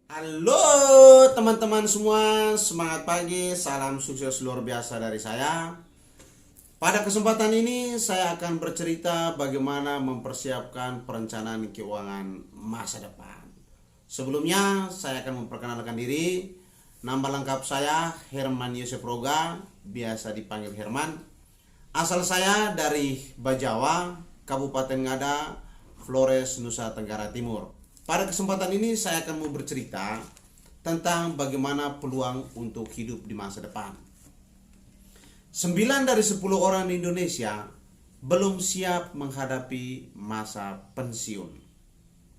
Halo teman-teman semua, semangat pagi, salam sukses luar biasa dari saya. Pada kesempatan ini saya akan bercerita bagaimana mempersiapkan perencanaan keuangan masa depan. Sebelumnya saya akan memperkenalkan diri. Nama lengkap saya Herman Yosef Roga, biasa dipanggil Herman. Asal saya dari Bajawa, Kabupaten Ngada, Flores, Nusa Tenggara Timur. Pada kesempatan ini saya akan mau bercerita tentang bagaimana peluang untuk hidup di masa depan. 9 dari 10 orang di Indonesia belum siap menghadapi masa pensiun.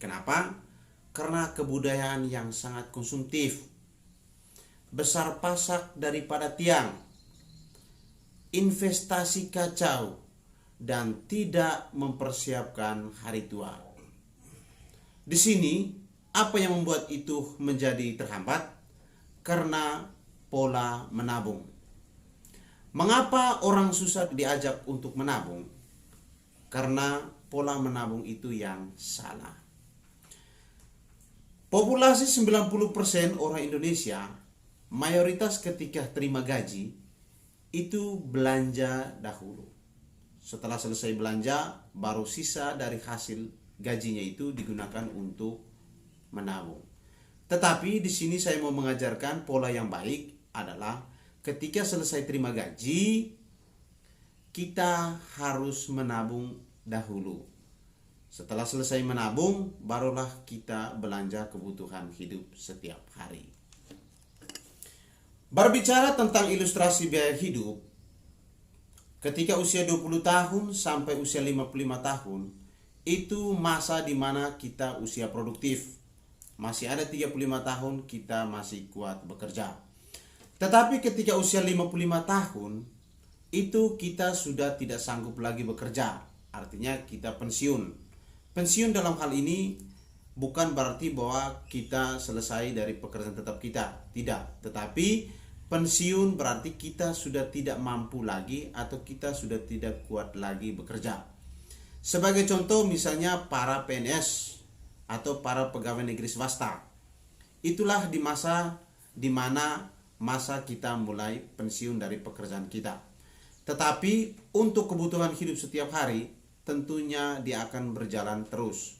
Kenapa? Karena kebudayaan yang sangat konsumtif, besar pasak daripada tiang, investasi kacau, dan tidak mempersiapkan hari tua. Di sini, apa yang membuat itu menjadi terhambat? Karena pola menabung. Mengapa orang susah diajak untuk menabung? Karena pola menabung itu yang salah. Populasi 90% orang Indonesia, mayoritas ketika terima gaji, itu belanja dahulu. Setelah selesai belanja, baru sisa dari hasil gajinya itu digunakan untuk menabung. Tetapi di sini saya mau mengajarkan pola yang baik adalah ketika selesai terima gaji, kita harus menabung dahulu. Setelah selesai menabung, barulah kita belanja kebutuhan hidup setiap hari. Berbicara tentang ilustrasi biaya hidup, ketika usia 20 tahun sampai usia 55 tahun, itu masa dimana kita usia produktif. Masih ada 35 tahun kita masih kuat bekerja. Tetapi ketika usia 55 tahun, itu kita sudah tidak sanggup lagi bekerja. Artinya kita pensiun. Pensiun dalam hal ini bukan berarti bahwa kita selesai dari pekerjaan tetap kita. Tidak. Tetapi pensiun berarti kita sudah tidak mampu lagi atau kita sudah tidak kuat lagi bekerja. Sebagai contoh misalnya para PNS atau para pegawai negeri swasta. Itulah di masa dimana masa kita mulai pensiun dari pekerjaan kita. Tetapi untuk kebutuhan hidup setiap hari tentunya dia akan berjalan terus.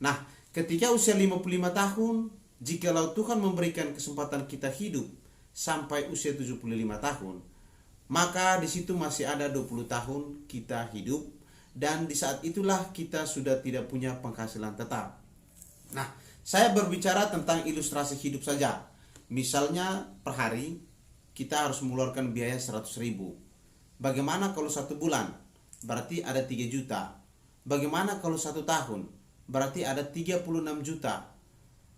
Nah, ketika usia 55 tahun, jikalau Tuhan memberikan kesempatan kita hidup sampai usia 75 tahun, maka di situ masih ada 20 tahun kita hidup. Dan di saat itulah kita sudah tidak punya penghasilan tetap. Nah, saya berbicara tentang ilustrasi hidup saja. Misalnya per hari kita harus mengeluarkan biaya 100.000. Bagaimana kalau 1 bulan? Berarti ada 3 juta. Bagaimana kalau 1 tahun? Berarti ada 36 juta.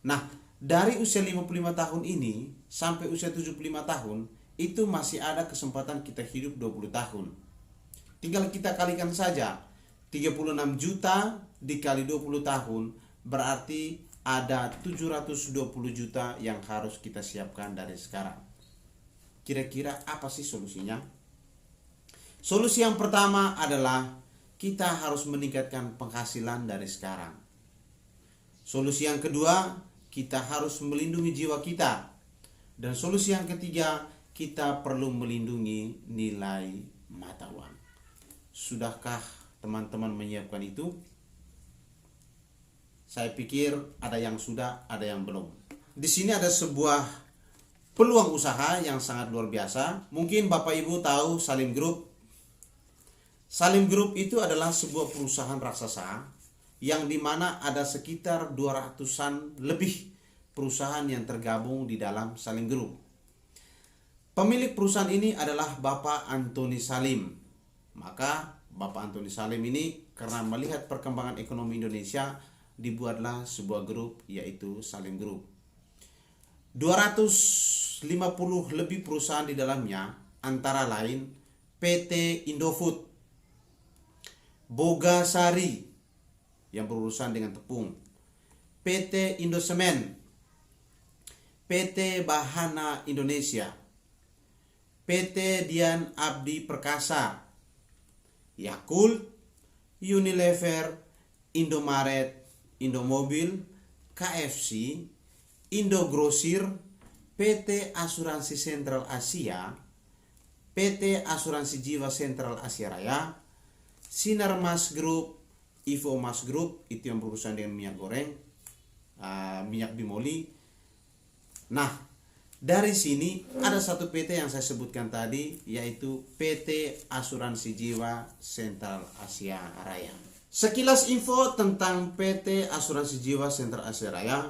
Nah, dari usia 55 tahun ini sampai usia 75 tahun, itu masih ada kesempatan kita hidup 20 tahun. Tinggal kita kalikan saja. 36 juta dikali 20 tahun berarti ada 720 juta yang harus kita siapkan dari sekarang. Kira-kira apa sih solusinya? Solusi yang pertama adalah kita harus meningkatkan penghasilan dari sekarang. Solusi yang kedua, kita harus melindungi jiwa kita. Dan solusi yang ketiga, kita perlu melindungi nilai mata uang. Sudahkah teman-teman menyiapkan itu? Saya pikir ada yang sudah, ada yang belum. Di sini ada sebuah peluang usaha yang sangat luar biasa. Mungkin Bapak Ibu tahu Salim Group. Salim Group itu adalah sebuah perusahaan raksasa yang dimana ada sekitar 200-an lebih perusahaan yang tergabung di dalam Salim Group. Pemilik perusahaan ini adalah Bapak Antoni Salim. Maka Bapak Antoni Salim ini karena melihat perkembangan ekonomi Indonesia, dibuatlah sebuah grup yaitu Salim Group. 250 lebih perusahaan di dalamnya antara lain PT Indofood, Bogasari yang berurusan dengan tepung, PT Indosemen, PT Bahana Indonesia, PT Dian Abdi Perkasa, Yakult, Unilever, Indomaret, Indomobil, KFC, Indogrosir, PT Asuransi Sentral Asia, PT Asuransi Jiwa Sentral Asia Raya, Sinarmas Group, Ivomas Group, itu yang berurusan dengan minyak goreng, minyak bimoli. Nah, dari sini ada satu PT yang saya sebutkan tadi, yaitu PT Asuransi Jiwa Sentral Asia Raya. Sekilas info tentang PT Asuransi Jiwa Sentral Asia Raya,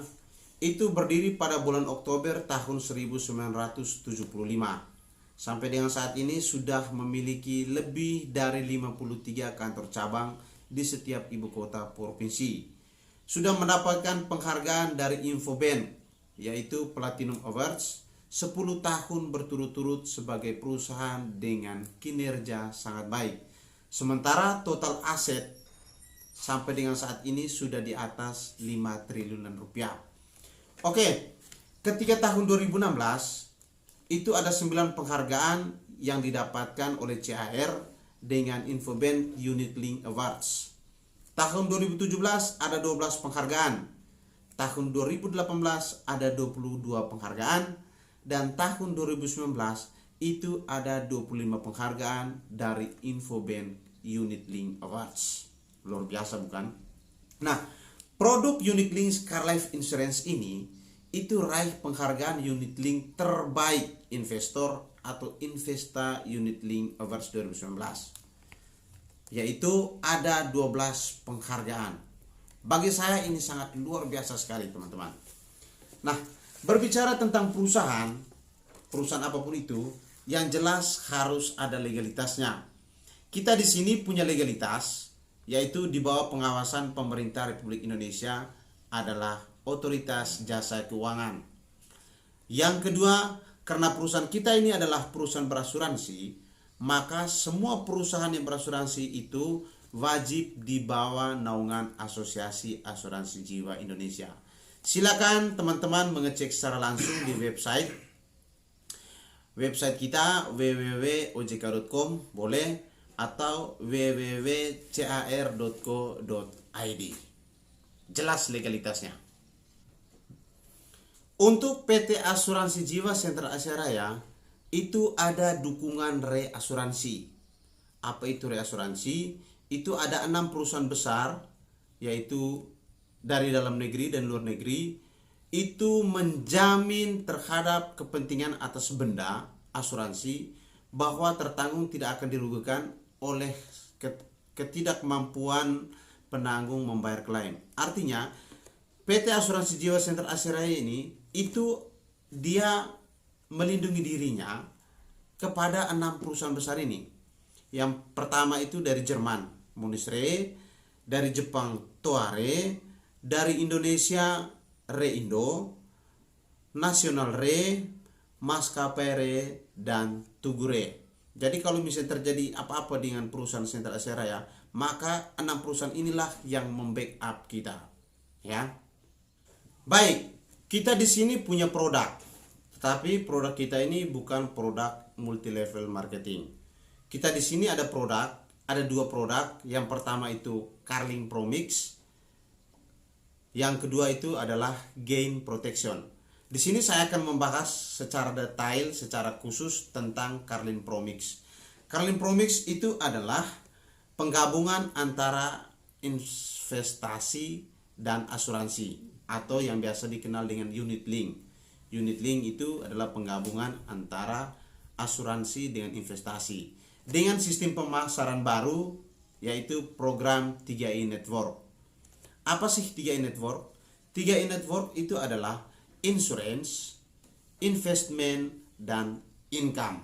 itu berdiri pada bulan Oktober tahun 1975. Sampai dengan saat ini sudah memiliki lebih dari 53 kantor cabang di setiap ibu kota provinsi. Sudah mendapatkan penghargaan dari Infobank, yaitu Platinum Awards, 10 tahun berturut-turut sebagai perusahaan dengan kinerja sangat baik. Sementara total aset sampai dengan saat ini sudah di atas 5 triliunan rupiah. Oke, ketika tahun 2016 itu ada 9 penghargaan yang didapatkan oleh CAR dengan Infobank Unit Link Awards. Tahun 2017 ada 12 penghargaan. Tahun 2018 ada 22 penghargaan. Dan tahun 2019 itu ada 25 penghargaan dari Infobank Unit Link Awards. Luar biasa bukan? Nah, produk Unit Link Car Life Insurance ini itu raih penghargaan Unit Link terbaik investor atau Investa Unit Link Awards 2019, yaitu ada 12 penghargaan. Bagi saya ini sangat luar biasa sekali teman-teman. Nah, berbicara tentang perusahaan apapun itu, yang jelas harus ada legalitasnya. Kita di sini punya legalitas, yaitu di bawah pengawasan pemerintah Republik Indonesia adalah Otoritas Jasa Keuangan. Yang kedua, karena perusahaan kita ini adalah perusahaan berasuransi, maka semua perusahaan yang berasuransi itu wajib di bawah naungan Asosiasi Asuransi Jiwa Indonesia. Silakan teman-teman mengecek secara langsung di website kita www.ojk.com boleh, atau www.car.co.id. Jelas legalitasnya. Untuk PT Asuransi Jiwa Sentral Asia Raya itu ada dukungan reasuransi. Apa itu reasuransi? Itu ada 6 perusahaan besar, yaitu dari dalam negeri dan luar negeri, itu menjamin terhadap kepentingan atas benda asuransi bahwa tertanggung tidak akan dirugikan oleh ketidakmampuan penanggung membayar klaim. Artinya PT Asuransi Jiwa Sentral Asia Raya ini itu dia melindungi dirinya kepada 6 perusahaan besar ini. Yang pertama itu dari Jerman, Munich Re, dari Jepang, Toare, dari Indonesia, Reindo, Nasional Re, Maskapai Re, dan Tugu Re. Jadi kalau misalnya terjadi apa-apa dengan perusahaan Sentral Asia Raya, maka 6 perusahaan inilah yang membackup kita, ya. Baik, kita di sini punya produk, tetapi produk kita ini bukan produk multi level marketing. Kita di sini ada produk, ada 2 produk. Yang pertama itu Carling Promix, yang kedua itu adalah Gain Protection. Di sini saya akan membahas secara detail, secara khusus tentang Carling Promix. Carling Promix itu adalah penggabungan antara investasi dan asuransi, atau yang biasa dikenal dengan unit link. Unit link itu adalah penggabungan antara asuransi dengan investasi dengan sistem pemasaran baru, yaitu program 3i Network. Apa sih 3i Network? 3i Network itu adalah insurance, investment, dan income.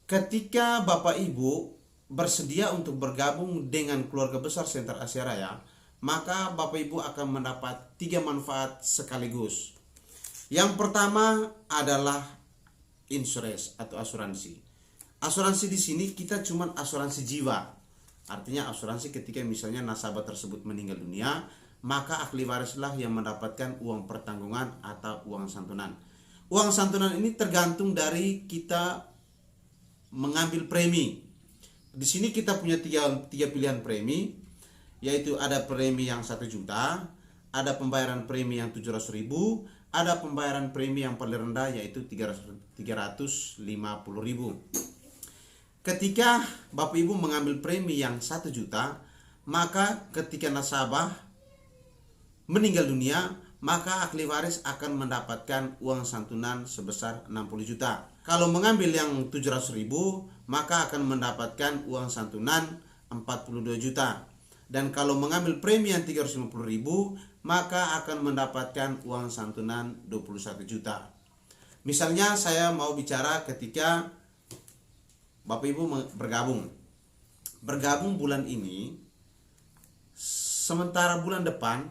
Ketika Bapak Ibu bersedia untuk bergabung dengan keluarga besar Sentral Asia Raya, maka Bapak Ibu akan mendapat 3 manfaat sekaligus. Yang pertama adalah insurance atau asuransi. Asuransi di sini kita cuma asuransi jiwa. Artinya asuransi ketika misalnya nasabah tersebut meninggal dunia, maka ahli warislah yang mendapatkan uang pertanggungan atau uang santunan. Uang santunan ini tergantung dari kita mengambil premi. Di sini kita punya tiga pilihan premi, yaitu ada premi yang 1 juta, ada pembayaran premi yang 700.000, ada pembayaran premi yang paling rendah yaitu 350.000. Ketika Bapak Ibu mengambil premi yang 1 juta, maka ketika nasabah meninggal dunia, maka ahli waris akan mendapatkan uang santunan sebesar 60 juta. Kalau mengambil yang 700.000, maka akan mendapatkan uang santunan 42 juta. Dan kalau mengambil premi yang 350.000, maka akan mendapatkan uang santunan 21 juta. Misalnya saya mau bicara ketika Bapak Ibu bergabung. Bergabung bulan ini, sementara bulan depan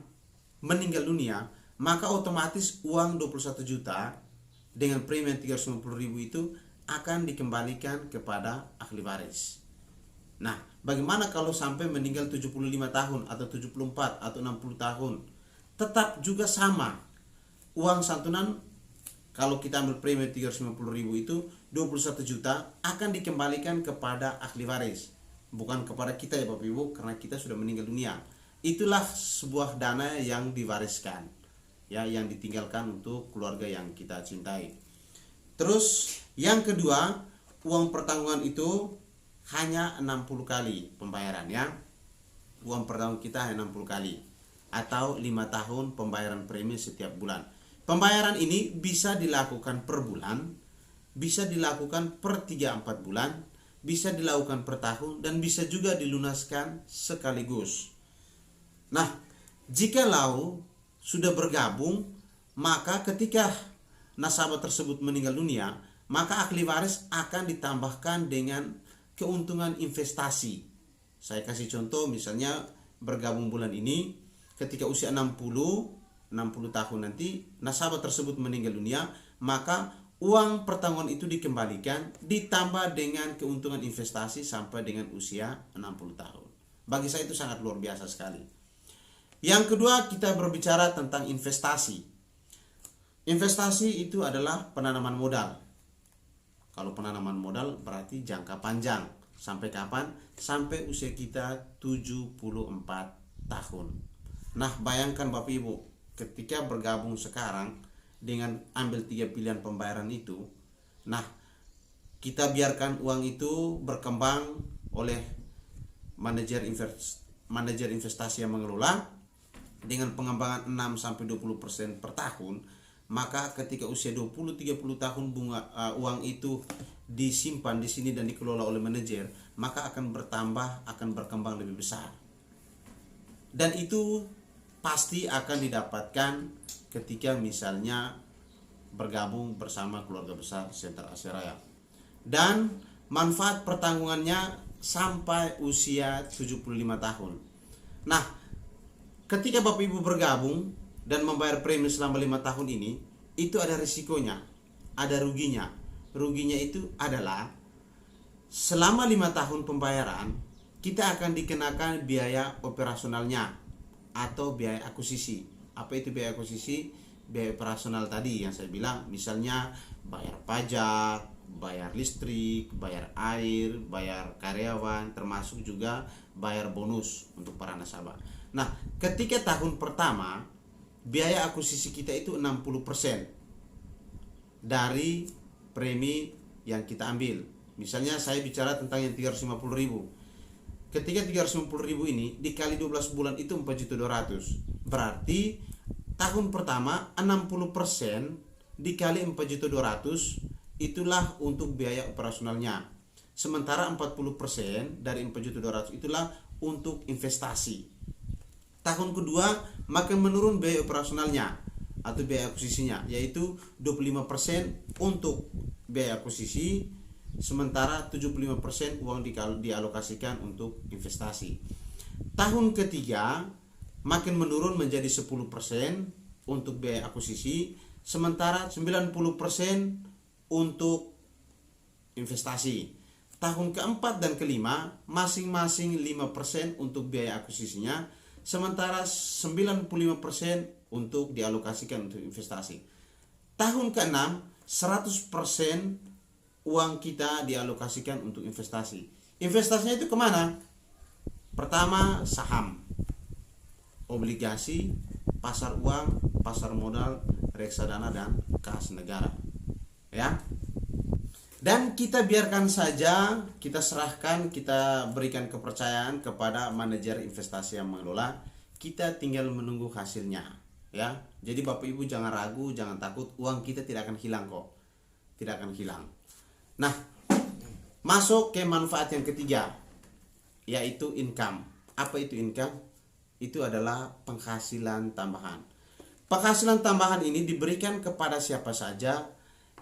meninggal dunia, maka otomatis uang 21 juta dengan premi 350.000 itu akan dikembalikan kepada ahli waris. Nah, bagaimana kalau sampai meninggal 75 tahun atau 74 atau 60 tahun? Tetap juga sama. Uang santunan kalau kita ambil premi 350.000 itu 21 juta akan dikembalikan kepada ahli waris, bukan kepada kita ya Bapak Ibu, karena kita sudah meninggal dunia. Itulah sebuah dana yang diwariskan, ya, yang ditinggalkan untuk keluarga yang kita cintai. Terus yang kedua, uang pertanggungan itu hanya 60 kali pembayaran, ya. Uang pertanggungan kita hanya 60 kali atau 5 tahun pembayaran premi setiap bulan. Pembayaran ini bisa dilakukan per bulan, bisa dilakukan per 3-4 bulan, bisa dilakukan per tahun, dan bisa juga dilunaskan sekaligus. Nah, jikalau sudah bergabung, maka ketika nasabah tersebut meninggal dunia, maka ahli waris akan ditambahkan dengan keuntungan investasi. Saya kasih contoh, misalnya bergabung bulan ini, ketika usia 60 tahun nanti nasabah tersebut meninggal dunia, maka uang pertanggungan itu dikembalikan ditambah dengan keuntungan investasi sampai dengan usia 60 tahun. Bagi saya itu sangat luar biasa sekali. Yang kedua, kita berbicara tentang investasi. Investasi itu adalah penanaman modal. Kalau penanaman modal berarti jangka panjang. Sampai kapan? Sampai usia kita 74 tahun. Nah, bayangkan Bapak Ibu, ketika bergabung sekarang dengan ambil 3 pilihan pembayaran itu, nah, kita biarkan uang itu berkembang oleh manajer investasi yang mengelola dengan pengembangan 6-20% per tahun, maka ketika usia 20-30 tahun uang itu disimpan di sini dan dikelola oleh manajer, maka akan bertambah, akan berkembang lebih besar. Dan itu pasti akan didapatkan ketika misalnya bergabung bersama keluarga besar Sentral Asia Raya. Dan manfaat pertanggungannya sampai usia 75 tahun. Nah, ketika Bapak Ibu bergabung dan membayar premi selama 5 tahun ini, itu ada risikonya, ada ruginya. Ruginya itu adalah selama 5 tahun pembayaran, kita akan dikenakan biaya operasionalnya atau biaya akuisisi. Apa itu biaya akuisisi? Biaya operasional tadi yang saya bilang, misalnya bayar pajak, bayar listrik, bayar air, bayar karyawan, termasuk juga bayar bonus untuk para nasabah. Nah, ketika tahun pertama, biaya akuisisi kita itu 60% dari premi yang kita ambil. Misalnya saya bicara tentang yang 350.000. Ketika 350.000 ini dikali 12 bulan itu 4.200.000. Berarti tahun pertama 60% dikali 4.200.000 itulah untuk biaya operasionalnya. Sementara 40% dari 4.200.000 itulah untuk investasi. Tahun kedua makin menurun biaya operasionalnya atau biaya akuisisinya, yaitu 25% untuk biaya akuisisi, sementara 75% uang dialokasikan untuk investasi. Tahun ketiga makin menurun menjadi 10% untuk biaya akuisisi, sementara 90% untuk investasi. Tahun keempat dan kelima masing-masing 5% untuk biaya akuisisinya, sementara 95% untuk dialokasikan untuk investasi. Tahun ke-6 100% uang kita dialokasikan untuk investasi. Investasinya itu kemana? Pertama, saham. obligasi, pasar uang, pasar modal, reksadana dan kas negara. Ya. Dan kita biarkan saja, kita serahkan, kita berikan kepercayaan kepada manajer investasi yang mengelola. Kita tinggal menunggu hasilnya, ya. Jadi Bapak Ibu jangan ragu, jangan takut, uang kita tidak akan hilang kok. Tidak akan hilang. Nah, masuk ke manfaat yang ketiga, yaitu income. Apa itu income? Itu adalah penghasilan tambahan. Penghasilan tambahan ini diberikan kepada siapa saja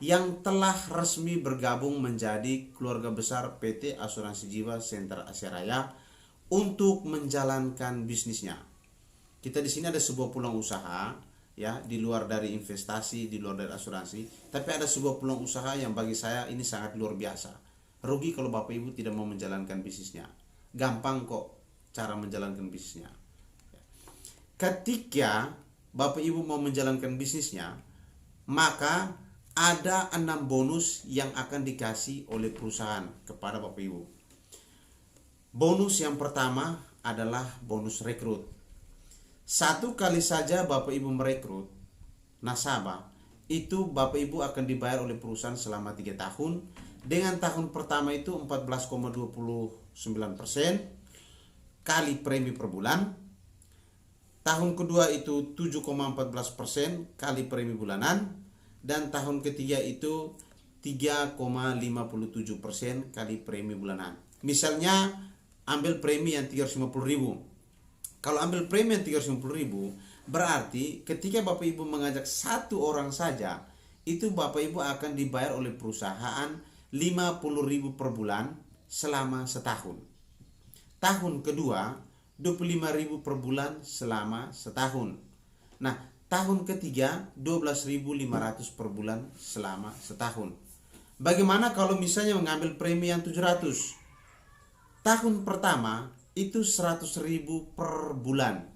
yang telah resmi bergabung menjadi keluarga besar PT Asuransi Jiwa Center Asia Raya untuk menjalankan bisnisnya. Kita di sini ada sebuah peluang usaha, ya, di luar dari investasi, di luar dari asuransi, tapi ada sebuah peluang usaha yang bagi saya ini sangat luar biasa. Rugi kalau Bapak Ibu tidak mau menjalankan bisnisnya. Gampang kok cara menjalankan bisnisnya. Ketika Bapak Ibu mau menjalankan bisnisnya, maka ada 6 bonus yang akan dikasih oleh perusahaan kepada Bapak Ibu. Bonus yang pertama adalah bonus rekrut. Satu kali saja Bapak Ibu merekrut nasabah, itu Bapak Ibu akan dibayar oleh perusahaan selama 3 tahun. Dengan tahun pertama itu 14,29% kali premi per bulan. Tahun kedua itu 7,14% kali premi bulanan. Dan tahun ketiga itu 3,57% kali premi bulanan. Misalnya ambil premi yang 350.000. Kalau ambil premi yang 350.000, berarti ketika Bapak Ibu mengajak satu orang saja, itu Bapak Ibu akan dibayar oleh perusahaan 50.000 per bulan selama setahun. Tahun kedua 25.000 per bulan selama setahun. Nah, tahun ketiga 12.500 per bulan selama setahun. Bagaimana kalau misalnya mengambil premi yang 700? Tahun pertama itu 100.000 per bulan,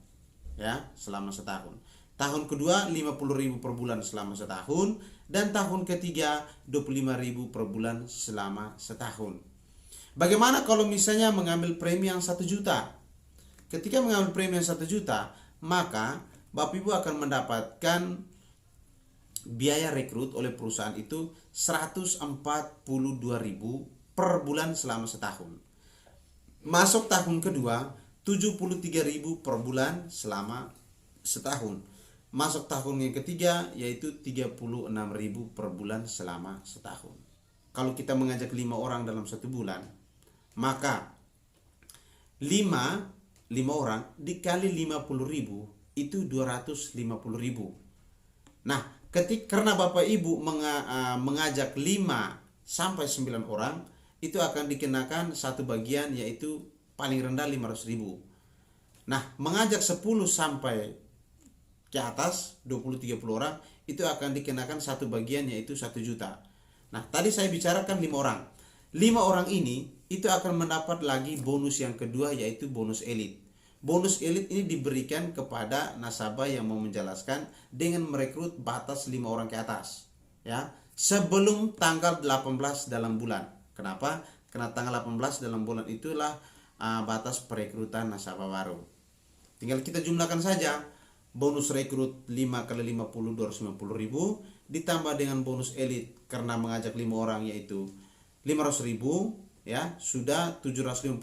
ya, selama setahun. Tahun kedua 50.000 per bulan selama setahun, dan tahun ketiga 25.000 per bulan selama setahun. Bagaimana kalau misalnya mengambil premi yang 1 juta? Ketika mengambil premi yang 1 juta, maka Bapak Ibu akan mendapatkan biaya rekrut oleh perusahaan itu 142.000 per bulan selama setahun. Masuk tahun kedua 73.000 per bulan selama setahun. Masuk tahun yang ketiga yaitu 36.000 per bulan selama setahun. Kalau kita mengajak 5 orang dalam 1 bulan, maka 5 orang dikali 50.000 itu 250.000. Nah, karena Bapak Ibu mengajak 5 sampai 9 orang, itu akan dikenakan satu bagian yaitu paling rendah 500.000. Nah, mengajak 10 sampai ke atas 20-30 orang itu akan dikenakan satu bagian yaitu 1 juta. Nah, tadi saya bicarakan 5 orang. 5 orang ini itu akan mendapat lagi bonus yang kedua yaitu bonus elit. Bonus elit ini diberikan kepada nasabah yang mau menjelaskan dengan merekrut batas 5 orang ke atas, ya, sebelum tanggal 18 dalam bulan. Kenapa? Karena tanggal 18 dalam bulan itulah batas perekrutan nasabah baru. Tinggal kita jumlahkan saja. Bonus rekrut 5 kali 50 250.000 ditambah dengan bonus elit karena mengajak 5 orang yaitu 500.000, ya, sudah 750.000.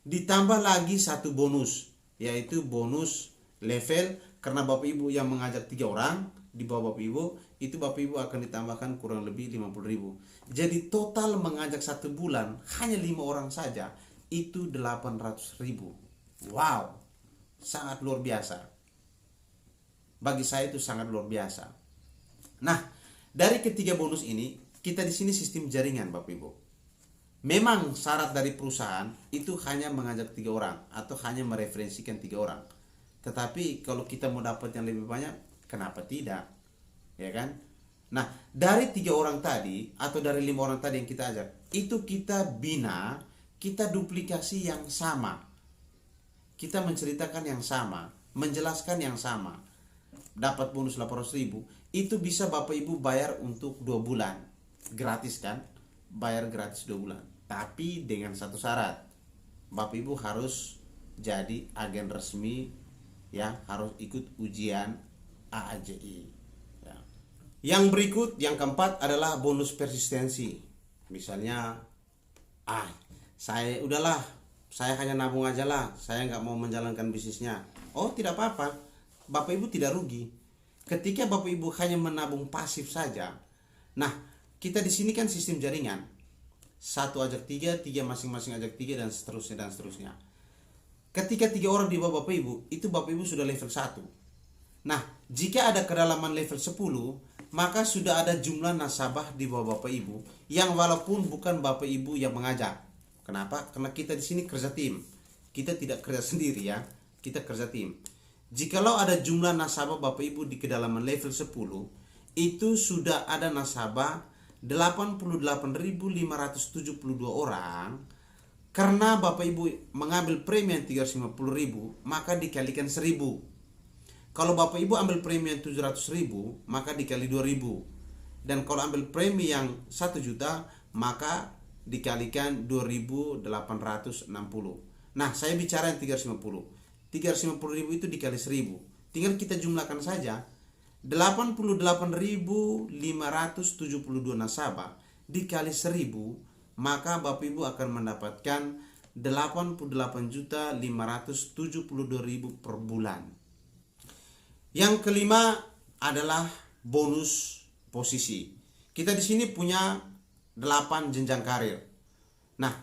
Ditambah lagi satu bonus yaitu bonus level karena Bapak Ibu yang mengajak 3 orang di bawah Bapak Ibu, itu Bapak Ibu akan ditambahkan kurang lebih 50.000. Jadi total mengajak 1 bulan hanya 5 orang saja itu 800.000. Wow, sangat luar biasa. Bagi saya itu sangat luar biasa. Nah, dari ketiga bonus ini kita di sini sistem jaringan Bapak Ibu. Memang syarat dari perusahaan itu hanya mengajak 3 orang atau hanya mereferensikan 3 orang. Tetapi kalau kita mau dapat yang lebih banyak, kenapa tidak? Ya kan? Nah, dari 3 orang tadi atau dari 5 orang tadi yang kita ajak, itu kita bina, kita duplikasi yang sama. Kita menceritakan yang sama, menjelaskan yang sama. Dapat bonus 800.000, itu bisa Bapak Ibu bayar untuk 2 bulan. Gratis kan? Bayar gratis 2 bulan. Tapi dengan satu syarat. Bapak Ibu harus jadi agen resmi ya, harus ikut ujian AAJI ya. Yang berikut, yang keempat adalah bonus persistensi. Misalnya, saya hanya nabung aja lah, saya nggak mau menjalankan bisnisnya. Oh, tidak apa-apa, Bapak Ibu tidak rugi. Ketika Bapak Ibu hanya menabung pasif saja. Nah, kita di sini kan sistem jaringan. 1 ajak 3, 3 masing-masing ajak 3, dan seterusnya dan seterusnya. Ketika 3 orang di bawah Bapak Ibu, itu Bapak Ibu sudah level 1. Nah, jika ada kedalaman level 10, maka sudah ada jumlah nasabah di bawah Bapak Ibu yang walaupun bukan Bapak Ibu yang mengajak. Kenapa? Karena kita di sini kerja tim. Kita tidak kerja sendiri ya. Kita kerja tim. Jikalau ada jumlah nasabah Bapak Ibu di kedalaman level 10, itu sudah ada nasabah 88.572 orang. Karena Bapak Ibu mengambil premi yang 350.000, maka dikalikan 1.000. Kalau Bapak Ibu ambil premi yang 700.000, maka dikali 2.000. Dan kalau ambil premi yang 1 juta, maka dikalikan 2.860. Nah, saya bicara yang 350. 350.000 itu dikali 1.000. Tinggal kita jumlahkan saja. 88.572 nasabah dikali 1.000, maka Bapak Ibu akan mendapatkan 88.572.000 per bulan. Yang kelima adalah bonus posisi. Kita di sini punya 8 jenjang karir. Nah,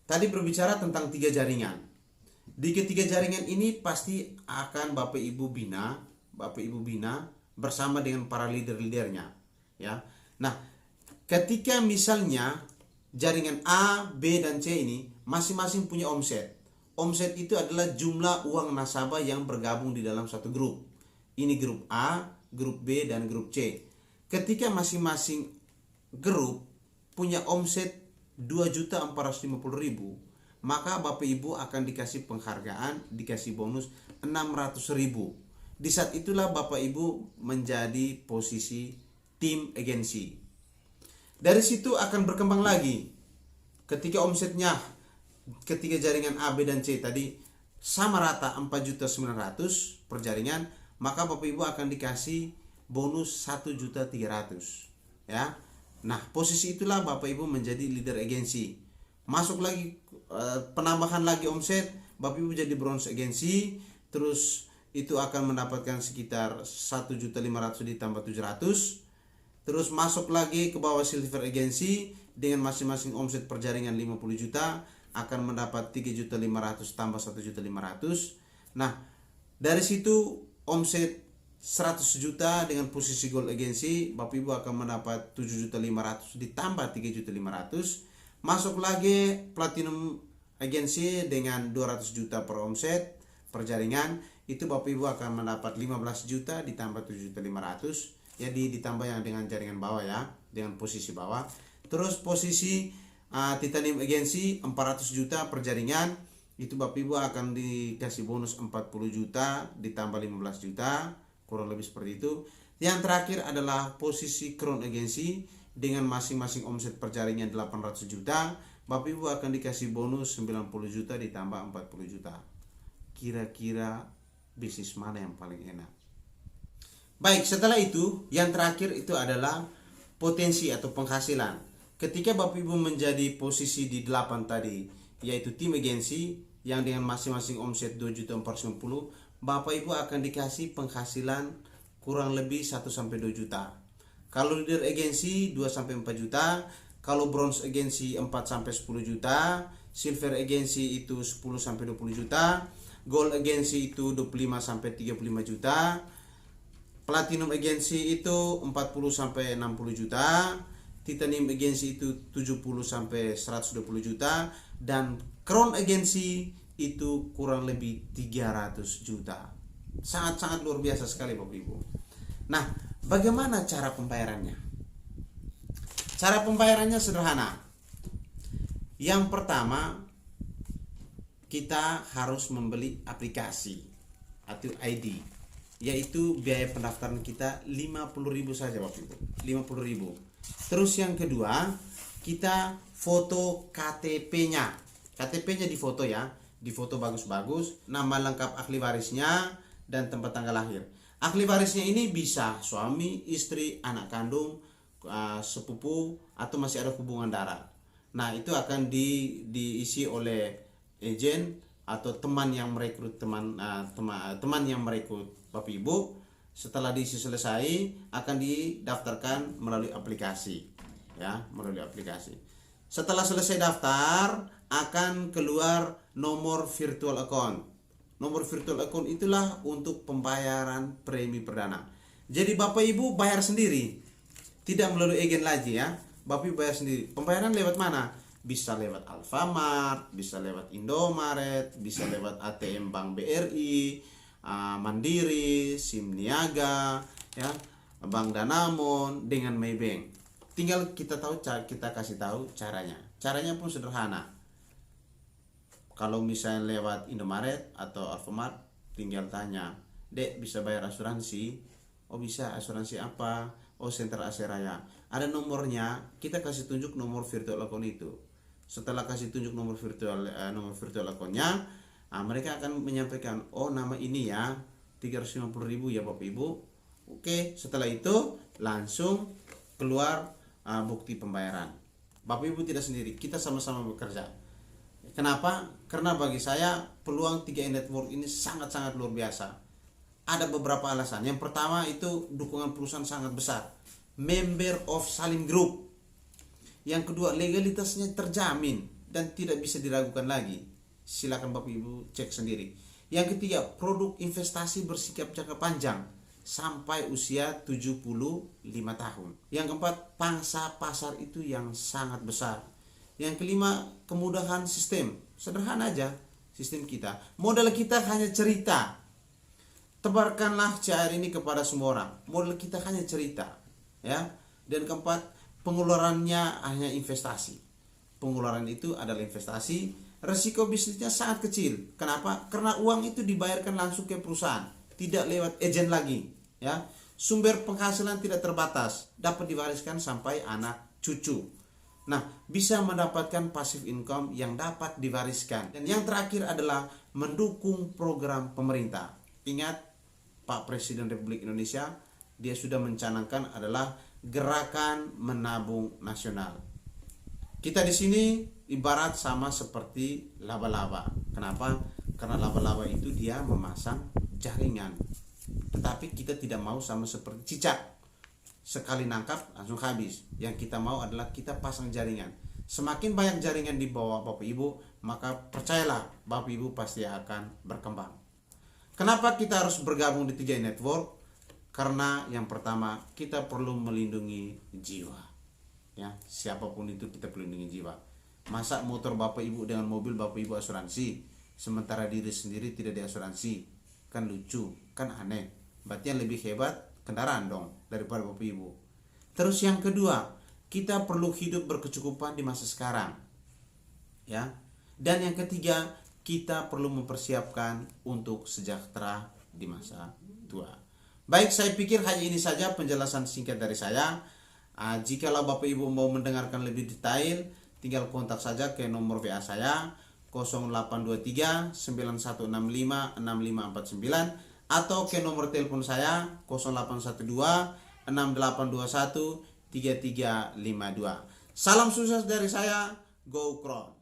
tadi berbicara tentang 3 jaringan. Di ketiga jaringan ini pasti akan Bapak Ibu bina bersama dengan para leader-leadernya, ya. Nah, ketika misalnya jaringan A, B, dan C ini masing-masing punya omset. Omset itu adalah jumlah uang nasabah yang bergabung di dalam satu grup. Ini grup A, grup B, dan grup C. Ketika masing-masing grup punya omset 2.450.000, maka Bapak Ibu akan dikasih penghargaan, dikasih bonus 600.000. Di saat itulah Bapak Ibu menjadi posisi tim agensi. Dari situ akan berkembang lagi. Ketika omsetnya ketiga jaringan A, B, dan C tadi sama rata 4.900.000 per jaringan, maka Bapak Ibu akan dikasih bonus 1.300.000 ya. Nah, posisi itulah Bapak Ibu menjadi leader agensi. Masuk lagi penambahan lagi omset, Bapak Ibu jadi bronze agensi, terus itu akan mendapatkan sekitar 1.500.000 ditambah 700. Terus masuk lagi ke bawah silver agensi dengan masing-masing omset per jaringan 50 juta akan mendapat 3.500.000 tambah 1.500.000. Nah, dari situ omset 100 juta dengan posisi gold agensi, Bapak Ibu akan mendapat 7.500.000 ditambah 3.500.000. Masuk lagi platinum agensi dengan 200 juta per omset per jaringan, itu Bapak Ibu akan mendapat 15 juta ditambah 7.500.000. Jadi ditambah yang dengan jaringan bawah ya, dengan posisi bawah. Terus posisi titanium agensi 400 juta per jaringan, itu Bapak Ibu akan dikasih bonus 40 juta ditambah 15 juta, kurang lebih seperti itu. Yang terakhir adalah posisi crown agensi dengan masing-masing omset per jaringan 800 juta, Bapak Ibu akan dikasih bonus 90 juta ditambah 40 juta. Kira-kira bisnis mana yang paling enak? Baik, setelah itu yang terakhir itu adalah potensi atau penghasilan. Ketika Bapak Ibu menjadi posisi di 8 tadi, yaitu tim agensi yang dengan masing-masing omset 2.450.000, Bapak Ibu akan dikasih penghasilan kurang lebih 1-2 juta. Kalau leader agensi 2-4 juta, kalau bronze agensi 4-10 juta, silver agensi itu 10-20 juta, gold agensi itu 25-35 juta, platinum agensi itu 40-60 juta, titanium agensi itu 70-120 juta, dan crown agensi itu kurang lebih 300 juta. Sangat-sangat luar biasa sekali Bapak Ibu. Nah, bagaimana cara pembayarannya? Cara pembayarannya sederhana. Yang pertama, kita harus membeli aplikasi atau ID, yaitu biaya pendaftaran kita 50.000 saja Bapak Ibu. 50.000. Terus yang kedua, kita foto KTP-nya. KTP-nya difoto ya. Difoto bagus-bagus, nama lengkap ahli warisnya, dan tempat tanggal lahir. Ahli warisnya ini bisa suami, istri, anak kandung, sepupu, atau masih ada hubungan darah. Nah, itu akan diisi oleh agen atau teman yang merekrut teman yang merekrut Bapak Ibu. Setelah diisi selesai, akan didaftarkan melalui aplikasi, ya, melalui aplikasi. Setelah selesai daftar, akan keluar nomor virtual account. Nomor virtual account itulah untuk pembayaran premi perdana. Jadi Bapak Ibu bayar sendiri, tidak melalui agen lagi, ya. Bapak Ibu bayar sendiri. Pembayaran lewat mana? Bisa lewat Alfamart, bisa lewat Indomaret, bisa lewat ATM Bank BRI, Mandiri, SIM Niaga, ya, Bank Danamon dengan Maybank. Tinggal kita kasih tahu caranya. Caranya pun sederhana. Kalau misalnya lewat Indomaret atau Alfamart, tinggal tanya, "Dek, bisa bayar asuransi?" "Oh, bisa. Asuransi apa?" "Oh, Senter AC Raya." Ada nomornya, kita kasih tunjuk nomor virtual account itu. Setelah kasih tunjuk nomor virtual accountnya, mereka akan menyampaikan, "Oh, nama ini ya, 350.000 ya Bapak Ibu." Oke, setelah itu langsung keluar bukti pembayaran. Bapak Ibu tidak sendiri, kita sama-sama bekerja. Kenapa? Karena bagi saya peluang 3i Network ini sangat-sangat luar biasa. Ada beberapa alasan. Yang pertama itu dukungan perusahaan sangat besar. Member of Salim Group. Yang kedua, legalitasnya terjamin dan tidak bisa diragukan lagi. Silakan Bapak Ibu cek sendiri. Yang ketiga, produk investasi bersikap jangka panjang sampai usia 75 tahun. Yang keempat, pangsa pasar itu yang sangat besar. Yang kelima, kemudahan sistem. Sederhana aja sistem kita. Modal kita hanya cerita. Tebarkanlah CR ini kepada semua orang. Modal kita hanya cerita, ya. Dan keempat, pengeluarannya hanya investasi. Pengeluaran itu adalah investasi. Resiko bisnisnya sangat kecil. Kenapa? Karena uang itu dibayarkan langsung ke perusahaan, tidak lewat agen lagi, ya. Sumber penghasilan tidak terbatas, dapat diwariskan sampai anak cucu. Nah, bisa mendapatkan passive income yang dapat diwariskan. Dan yang terakhir adalah mendukung program pemerintah. Ingat, Pak Presiden Republik Indonesia, dia sudah mencanangkan adalah gerakan menabung nasional. Kita di sini ibarat sama seperti laba-laba. Kenapa? Karena laba-laba itu dia memasang jaringan. Tetapi kita tidak mau sama seperti cicak. Sekali nangkap langsung habis. Yang kita mau adalah kita pasang jaringan. Semakin banyak jaringan di bawah Bapak Ibu, maka percayalah Bapak Ibu pasti akan berkembang. Kenapa kita harus bergabung di 3i Network? Karena yang pertama, kita perlu melindungi jiwa, ya. Siapapun itu kita perlu melindungi jiwa. Masa motor Bapak Ibu dengan mobil Bapak Ibu asuransi, sementara diri sendiri tidak diasuransi? Kan lucu, kan aneh. Berarti yang lebih hebat kendaraan dong daripada Bapak Ibu. Terus yang kedua, kita perlu hidup berkecukupan di masa sekarang, ya. Dan yang ketiga, kita perlu mempersiapkan untuk sejahtera di masa tua. Baik, saya pikir hanya ini saja penjelasan singkat dari saya. Jikalau Bapak Ibu mau mendengarkan lebih detail, tinggal kontak saja ke nomor WA saya 0823 9165 6549 atau ke nomor telepon saya 0812 6821 3352. Salam sukses dari saya, Go Kron.